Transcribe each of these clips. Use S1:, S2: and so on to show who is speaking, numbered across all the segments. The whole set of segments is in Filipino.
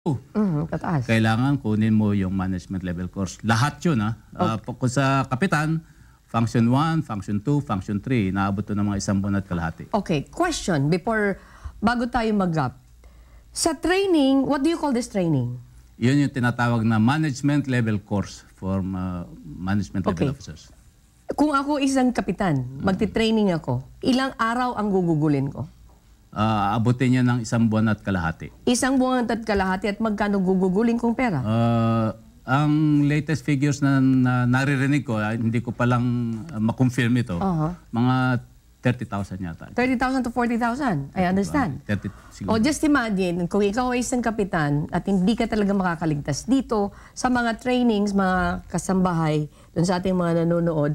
S1: Tataas.
S2: Kailangan kunin mo yung management level course. Lahat yun, ha? Kung sa kapitan, function 1, function 2, function 3, naabot to ng mga 1 buwan at kalahati.
S1: Okay, question bago tayo mag-up. Sa training, what do you call this training?
S2: Yun yung tinatawag na management level course for management level officers.
S1: Kung ako isang kapitan, magti-training ako, ilang araw ang gugugulin ko?
S2: Abutin niya ng 1 buwan at kalahati.
S1: 1 buwan at kalahati at magkano gugugulin kong pera?
S2: Ang latest figures na naririnig ko, hindi ko palang ma-confirm ito, mga 30,000 yata.
S1: 30,000 to 40,000. I understand.
S2: 30, siguro.
S1: O just imagine, kung ikaw ay isang kapitan at hindi ka talaga makakaligtas dito sa mga trainings, mga kasambahay, dun sa ating mga nanonood,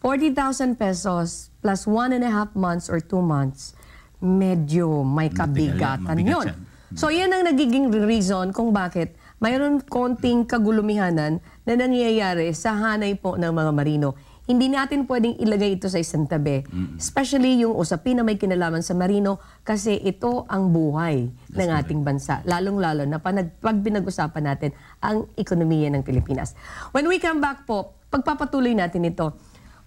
S1: 40,000 pesos plus 1.5 months or 2 months, medyo may kabigatan yun. So yan ang nagiging reason kung bakit mayroon konting kagulumihanan na nangyayari sa hanay po ng mga marino. Hindi natin pwedeng ilagay ito sa isang tabi. Especially yung usapin na may kinalaman sa marino kasi ito ang buhay ng ating bansa. Lalong-lalo na pag pinag-usapan natin ang ekonomiya ng Pilipinas. When we come back po, pagpapatuloy natin ito.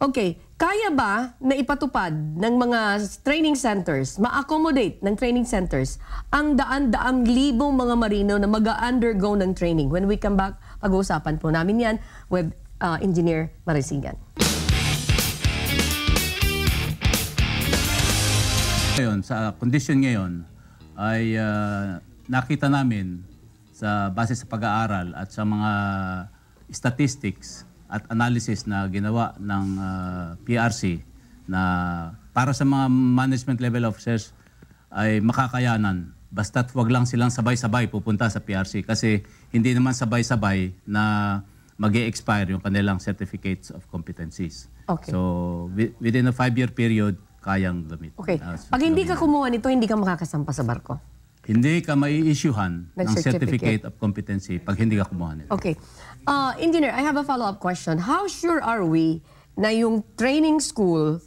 S1: Okay, kaya ba na ipatupad ng mga training centers, ma-accommodate ng training centers, ang daan-daang libong mga marino na mag-undergo ng training? When we come back, pag-uusapan po namin yan with Engineer Marisigan.
S2: Ngayon, sa kondisyon ngayon, ay nakita namin sa base sa pag-aaral at sa mga statistics at analysis na ginawa ng PRC na para sa mga management level officers ay makakayanan. Basta't wag lang silang sabay-sabay pupunta sa PRC kasi hindi naman sabay-sabay na mag-e-expire yung kanilang certificates of competencies.
S1: Okay.
S2: So within a 5-year period, kayang gamit.
S1: Okay. Pag hindi ka kumuha nito, hindi ka makakasampa sa barko?
S2: Hindi ka mai-issuehan ng certificate of competency pag hindi ka kumuha nito.
S1: Okay. Engineer, I have a follow-up question. How sure are we na yung training school,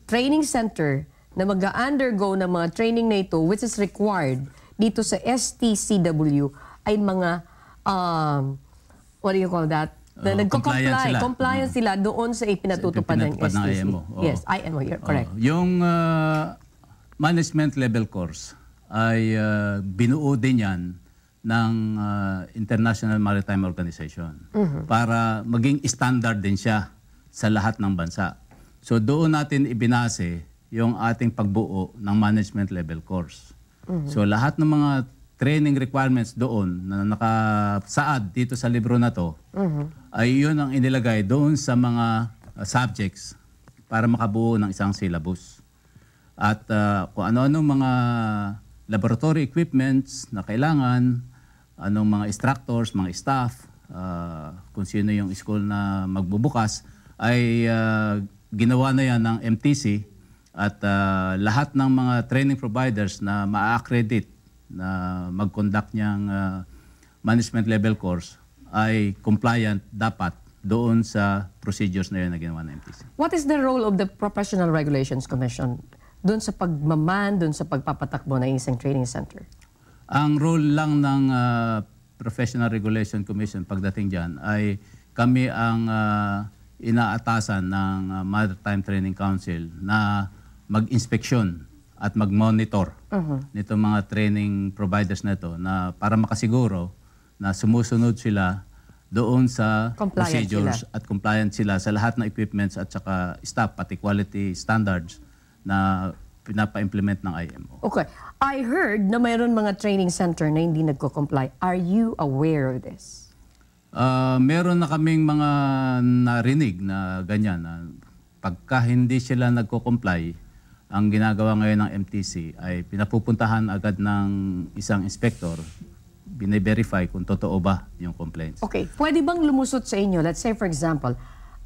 S1: training center na mag-undergo ng mga training na ito, which is required dito sa STCW, ay mga, what do you call that? Na compliant sila doon sa ipinatutupad ng STC.
S2: IMO.
S1: Yes, IMO, you're correct.
S2: Yung management level course ay binuo din yan ng International Maritime Organization para maging standard din siya sa lahat ng bansa. So doon natin ibinase yung ating pagbuo ng management level course. So lahat ng mga training requirements doon na nakasaad dito sa libro na to ay yun ang inilagay doon sa mga subjects para makabuo ng isang syllabus. At kung ano-ano mga laboratory equipments na kailangan, anong mga instructors, mga staff, kung sino yung school na magbubukas, ay ginawa na yan ng MTC at lahat ng mga training providers na ma-accredit na mag-conduct niyang management level course ay compliant dapat doon sa procedures na yun na ginawa ng MTC.
S1: What is the role of the Professional Regulations Commission doon sa pagmaman, doon sa pagpapatakbo ng isang training center?
S2: Ang role lang ng Professional Regulation Commission pagdating dyan ay kami ang inaatasan ng Maritime Training Council na mag-inspeksyon at mag-monitor nitong mga training providers na ito na para makasiguro na sumusunod sila doon sa procedures at compliant sila sa lahat ng equipments at saka staff, pati quality standards na pinapa-implement ng IMO.
S1: Okay. I heard na mayroon mga training center na hindi nagko-comply. Are you aware of this?
S2: Meron na kaming mga narinig na ganyan na pagka hindi sila nagko-comply, ang ginagawa ngayon ng MTC ay pinapupuntahan agad ng isang inspector, bine-verify kung totoo ba yung complaints.
S1: Okay. Pwede bang lumusot sa inyo? Let's say, for example,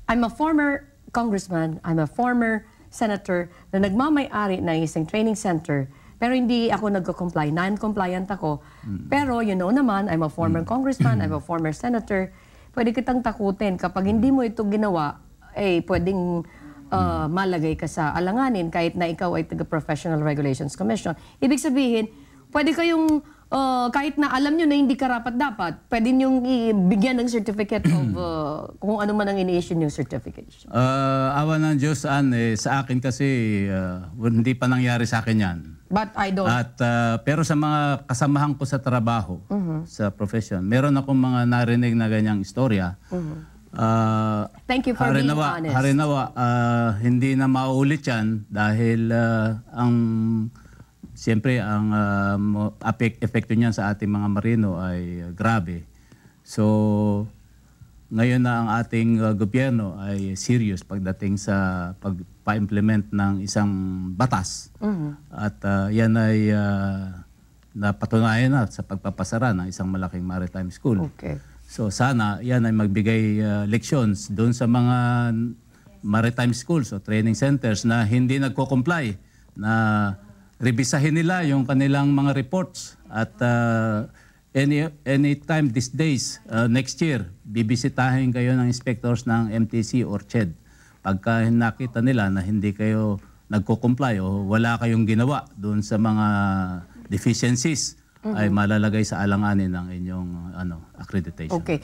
S1: I'm a former congressman, I'm a former senator na nagmamay-ari ng isang training center, pero hindi ako nagko-comply, non-compliant ako. Pero you know naman, I'm a former congressman, I'm a former senator, pwede kitang takutin. Kapag hindi mo ito ginawa, eh, pwedeng malagay ka sa alanganin kahit na ikaw ay taga-Professional Regulations Commission. Ibig sabihin, pwede kayong kahit na alam nyo na hindi karapat-dapat, pwede nyo ibigyan ng certificate of kung ano man ang ini-issue yung certification.
S2: Awa ng Diyos, sa akin kasi hindi pa nangyari sa akin yan.
S1: But I don't.
S2: At pero sa mga kasamahan ko sa trabaho, sa profession, meron akong mga narinig na ganyang istorya.
S1: Thank you for being honest.
S2: Harinawa, hindi na mauulit yan dahil siyempre ang epekto niyan sa ating mga marino ay grabe. So ngayon na ang ating gobyerno ay serious pagdating sa pagpa-implement ng isang batas. At yan ay napatunayan na sa pagpapasara ng isang malaking maritime school.
S1: Okay.
S2: So sana yan ay magbigay lections doon sa mga maritime schools o training centers na hindi nagko-comply, na revisahin nila yung kanilang mga reports at any time these days, next year, bibisitahin kayo ng inspectors ng MTC or CHED. Pagka nakita nila na hindi kayo nagko-comply o wala kayong ginawa doon sa mga deficiencies, ay malalagay sa alanganin ng inyong accreditation.
S1: Okay.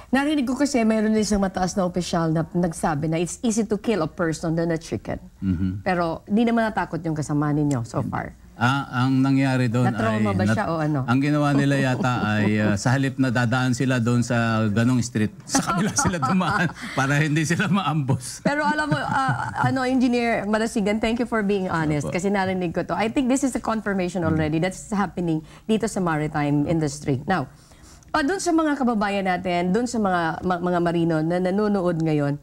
S1: Narinig ko kasi mayroon din isang mataas na opisyal na nagsabi na it's easy to kill a person than a chicken. Pero di naman natakot yung kasama ninyo so far.
S2: Ang nangyari doon
S1: Na-trauma ba siya o ano?
S2: Ang ginawa nila yata ay sa halip na dadaan sila doon sa ganong street, sa kabila sila dumaan para hindi sila maambos.
S1: Pero alam mo, Engineer Marasigan, thank you for being honest kasi narinig ko to. I think this is a confirmation already that's happening dito sa maritime industry. Now, doon sa mga kababayan natin, doon sa mga marino na nanonood ngayon,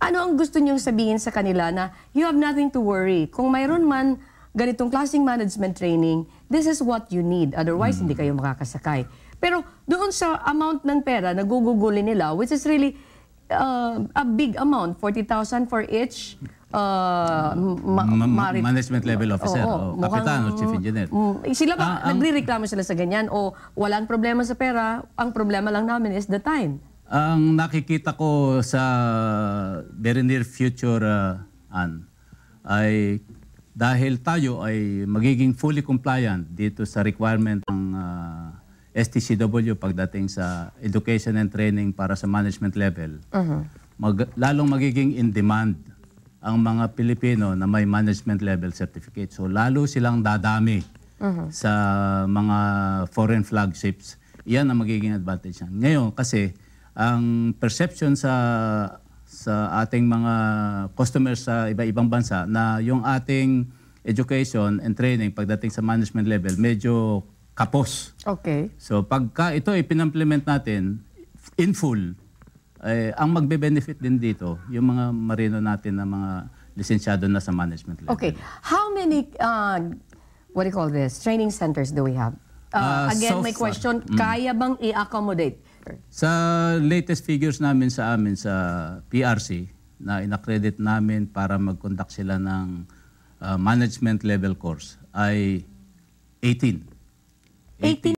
S1: ano ang gusto niyong sabihin sa kanila na you have nothing to worry? Kung mayroon man ganitong klaseng management training, this is what you need. Otherwise, hindi kayo makakasakay. Pero doon sa amount ng pera na gugugulin nila, which is really a big amount, 40,000 for each
S2: management level officer o kapitan o chief engineer.
S1: Sila ba, nagre-reklamo sila sa ganyan o walang problema sa pera, ang problema lang namin is the time?
S2: Ang nakikita ko sa very near future, ay dahil tayo ay magiging fully compliant dito sa requirement ng STCW pagdating sa education and training para sa management level, lalong magiging in demand ang mga Pilipino na may management level certificate. So lalo silang dadami sa mga foreign flagships. Iyan ang magiging advantage niyan. Ngayon kasi ang perception sa ating mga customers sa iba-ibang bansa na yung ating education and training pagdating sa management level medyo kapos.
S1: Okay.
S2: So pagka ito ipin-implement natin in full, ang magbe-benefit din dito yung mga marino natin na mga lisensyado na sa management level.
S1: Okay. How many, what do you call this, training centers do we have? Again, my question, kaya bang i-accommodate?
S2: Sa latest figures namin sa PRC na inaccredit namin para mag-conduct sila ng management level course ay 18.
S1: 18